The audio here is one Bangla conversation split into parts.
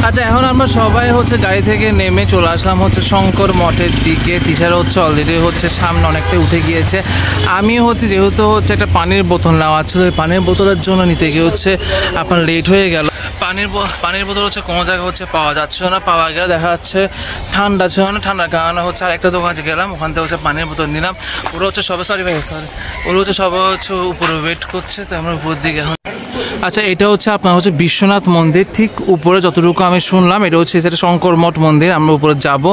আচ্ছা, এখন আমরা সবাই হচ্ছে গাড়ি থেকে নেমে চলে আসলাম হচ্ছে শঙ্কর মঠের দিকে। তিশারা হচ্ছে অলরেডি হচ্ছে সামনে অনেকটাই উঠে গিয়েছে। আমি হচ্ছে যেহেতু হচ্ছে একটা পানির বোতল নেওয়া ছিল, পানির বোতলের জন্য নিতে গিয়ে হচ্ছে আপনার লেট হয়ে গেল। পানির বোতল হচ্ছে কোনো জায়গায় হচ্ছে পাওয়া যাচ্ছিল না, পাওয়া গেলে দেখা যাচ্ছে ঠান্ডা ছিল না, ঠান্ডার কারণে হচ্ছে আর একটা দোকানে গেলাম, ওখান থেকে হচ্ছে পানির বোতল নিলাম। ওরা হচ্ছে সবাই ওরা হচ্ছে সবাই হচ্ছে উপরে ওয়েট করছে, তো আমরা উপর দিকে এখন। আচ্ছা, এটা হচ্ছে আপনার হচ্ছে বিশ্বনাথ মন্দির, ঠিক উপরে যতটুকু আমি শুনলাম এটা হচ্ছে সেটা শঙ্কর মঠ মন্দির। আমরা উপরে যাব,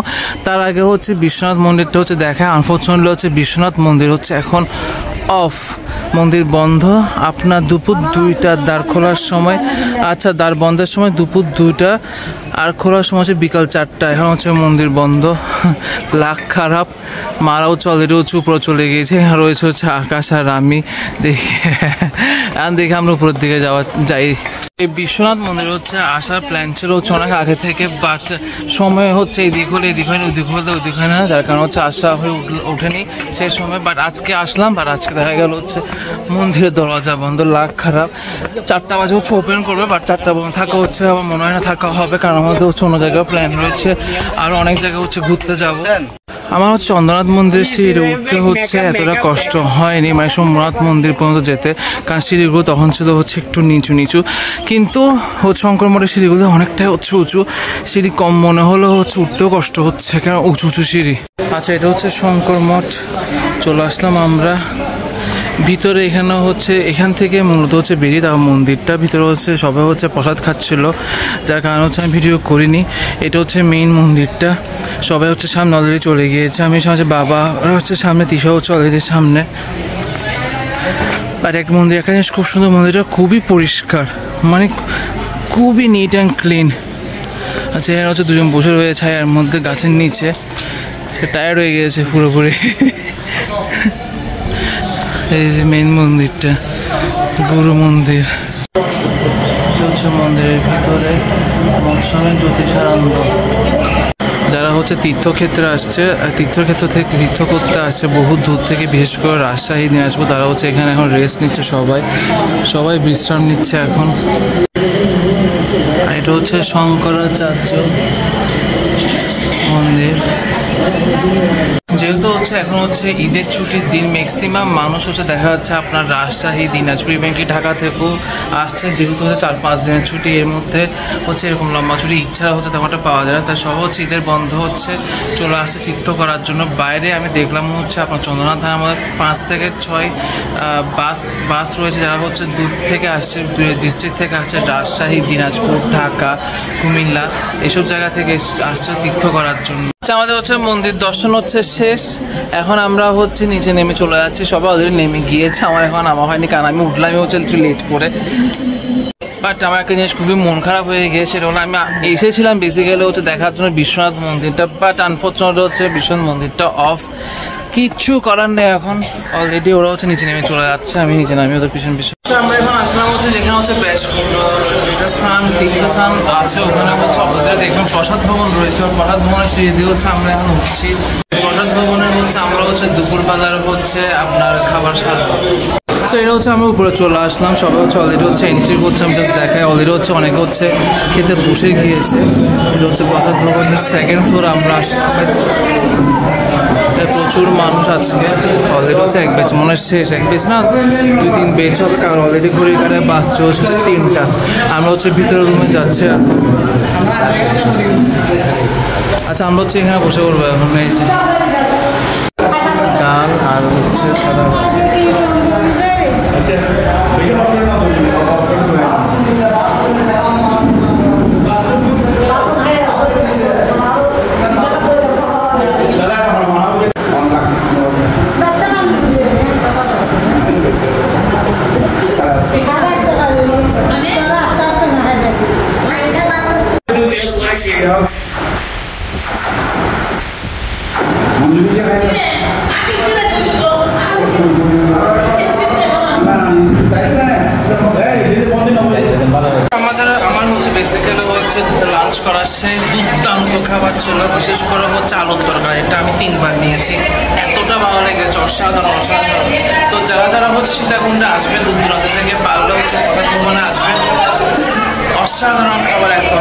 তার আগে হচ্ছে বিশ্বনাথ মন্দিরটা হচ্ছে দেখায়। আনফর্চুনেটলি হচ্ছে বিশ্বনাথ মন্দির হচ্ছে এখন অফ, মন্দির বন্ধ। আপনার দুপুর 2টার দ্বার খোলার সময়, আচ্ছা দ্বার বন্ধের সময় দুপুর 2টা, আর খোলার সময় হচ্ছে বিকাল 4টা। এখন হচ্ছে মন্দির বন্ধ, লাখ খারাপ। মারাও অলরেডি হচ্ছে উপরে চলে গিয়েছে, রয়েছে হচ্ছে আকাশ আর আমি। দেখে আমরা উপরের দিকে যাই। এই বিশ্বনাথ মন্দির হচ্ছে আসার প্ল্যান ছিল হচ্ছে অনেক আগে থেকে, বাট সময় হচ্ছে এদিক হলে এদিক হয় না, ওদিক হলে ওদিক হয় না, যার কারণে হচ্ছে আসা হয়ে ওঠেনি সেই সময়। বাট আজকে আসলাম, বাট আজকে দেখা গেল হচ্ছে মন্দিরের দরজা বন্ধ, লাখ খারাপ। 4টা বাজে হচ্ছে ওপেন করবে, বাট 4টা পর্যন্ত থাকা হচ্ছে আমার মনে হয় না থাকা হবে, কারণ আমাদের হচ্ছে অন্য জায়গায় প্ল্যান রয়েছে, আর অনেক জায়গায় হচ্ছে ঘুরতে যাবো। আমার হচ্ছে চন্দ্রনাথ মন্দিরের সিঁড়ি উঠতে হচ্ছে এতটা কষ্ট হয়নি, মানে সোমনাথ মন্দির পর্যন্ত যেতে, কারণ সিঁড়িগুলো তখন ছিল হচ্ছে একটু নিচু নিচু, কিন্তু হচ্ছে শঙ্কর মঠের সিঁড়িগুলো অনেকটাই হচ্ছে উঁচু। সিঁড়ি কম মনে হলেও হচ্ছে উঠতেও কষ্ট হচ্ছে, কারণ উঁচু উঁচু সিঁড়ি। আচ্ছা, এটা হচ্ছে শঙ্কর মঠ, চলে আসলাম আমরা ভিতরে। এখানে হচ্ছে এখান থেকে মূলত হচ্ছে বেরিয়ে তার মন্দিরটা, ভিতরে হচ্ছে সবাই হচ্ছে প্রসাদ খাচ্ছিল, যার কারণে হচ্ছে আমি ভিডিও করিনি। এটা হচ্ছে মেইন মন্দিরটা, সবাই হচ্ছে সামনে অলরেডি চলে গিয়েছে। আমি সামনে বাবা হচ্ছে সামনে, তিশা হচ্ছে অলরেডি সামনে। আর একটা মন্দির, একটা জিনিস খুব সুন্দর, মন্দিরটা খুবই পরিষ্কার, মানে খুবই নিট অ্যান্ড ক্লিন। আচ্ছা, এখানে হচ্ছে দুজন বসে রয়েছে ছায়ার মধ্যে গাছের নিচে, টায়ার্ড হয়ে গিয়েছে পুরোপুরি। এই যে মেইন মন্দিরটা, গুরু মন্দির হচ্ছে মন্দিরের ভিতরে। মৎস্বামী জ্যোতিষানন্দ, যারা হচ্ছে তীর্থক্ষেত্রে আসছে, তীর্থক্ষেত্র থেকে তীর্থ করতে আসছে বহু দূর থেকে, বিশেষ করে রাজশাহী নিয়ে আসবো, তারা হচ্ছে এখানে এখন রেস্ট নিচ্ছে, সবাই বিশ্রাম নিচ্ছে এখন। এটা হচ্ছে শঙ্করাচার্য মন্দির। যেহেতু হচ্ছে এখন হচ্ছে ঈদের ছুটির দিন, ম্যাক্সিমাম মানুষ হচ্ছে দেখা যাচ্ছে আপনার রাজশাহী, দিনাজপুর, ইভেন কি ঢাকা থেকেও আসছে, যেহেতু হচ্ছে 4-5 দিনের ছুটি, এর মধ্যে হচ্ছে এরকম লম্বা ছুটি ইচ্ছা হচ্ছে তেমনটা পাওয়া যায় না, তাই সব হচ্ছে ঈদের বন্ধ হচ্ছে চলে আসছে তীর্থ করার জন্য। বাইরে আমি দেখলাম হচ্ছে আপনার চন্দ্রনাথ ধামের মধ্যে 5 থেকে 6 বাস রয়েছে, যারা হচ্ছে দূর থেকে আসছে, ডিস্ট্রিক্ট থেকে আসছে, রাজশাহী, দিনাজপুর, ঢাকা, কুমিল্লা এইসব জায়গা থেকে আসছে তীর্থ করার জন্য। আমাদের হচ্ছে মন্দির দর্শন হচ্ছে শেষ, এখন আমরা হচ্ছে নিচে নেমে চলে যাচ্ছি। সবাই অলরেডি নেমে গিয়েছে, আমার এখন নামা হয়নি, কারণ আমি উঠলাম হচ্ছে একটু লেট করে। বাট আমার একটা জিনিস খুবই মন খারাপ হয়ে গিয়েছে, সেটা হলো আমি এসেছিলাম বেসিক্যালি হচ্ছে দেখার জন্য বিশ্বনাথ মন্দিরটা, বাট আনফর্চুনেটলি হচ্ছে বিশ্বনাথ মন্দিরটা অফ। কিচ্ছু করার নেই, এখন অলরেডি ওরা হচ্ছে নিচে নেমে চলে যাচ্ছে, আমি নিচে নামি ওদের পিছন। আমরা এখন আসলাম হচ্ছে যেখানে হচ্ছে তীর্থস্থান আছে, ওখানে হচ্ছে অপোজিটে দেখলাম প্রসাদ ভবন রয়েছে, প্রসাদ ভবনের সিঁড়ি দিয়ে হচ্ছে আমরা এখন উঠছি। প্রসাদ ভবনের হচ্ছে আমরা হচ্ছে দুপুরবেলার হচ্ছে আপনার খাবার সারবো। সো এটা হচ্ছে আমরা উপরে চলে আসলাম, সবাই হচ্ছে অলরেডি হচ্ছে এন্ট্রি করছে, আমি জাস্ট দেখাই। অলরেডি হচ্ছে অনেকে হচ্ছে খেতে বসে গিয়েছে। এটা হচ্ছে প্রসাদ ভবনের 2nd ফ্লোর আমরা আসলাম। প্রচুর মানুষ আজকে, অলরেডি হচ্ছে এক বেচ মনে শেষ, এক বেচ না 2-3 বেচ হবে, কারণ অলরেডি ঘড়ির কানে বাজছে হচ্ছে 3টা। আমরা হচ্ছে ভিতরের রুমে যাচ্ছি। আচ্ছা, আমরা হচ্ছে এখানে বসে পড়বো এখন। এই যে ডাল আর হচ্ছে সাদা আমার হচ্ছে বেসিক্যালি হচ্ছে লাঞ্চ করার শেষ, দুর্দান্ত খাবার ছিল, বিশেষ করে হচ্ছে আলুর তরকারি। এটা আমি 3বার নিয়েছি, এতটা ভালো লেগেছে, অসাধারণ অসাধারণ। তো যারা হচ্ছে সীতাকুণ্ডে আসবেন দূর দূরান্ত থেকে, পারলে হচ্ছে প্রসাদ ভবনে আসবেন, অসাধারণ খাবার একদম।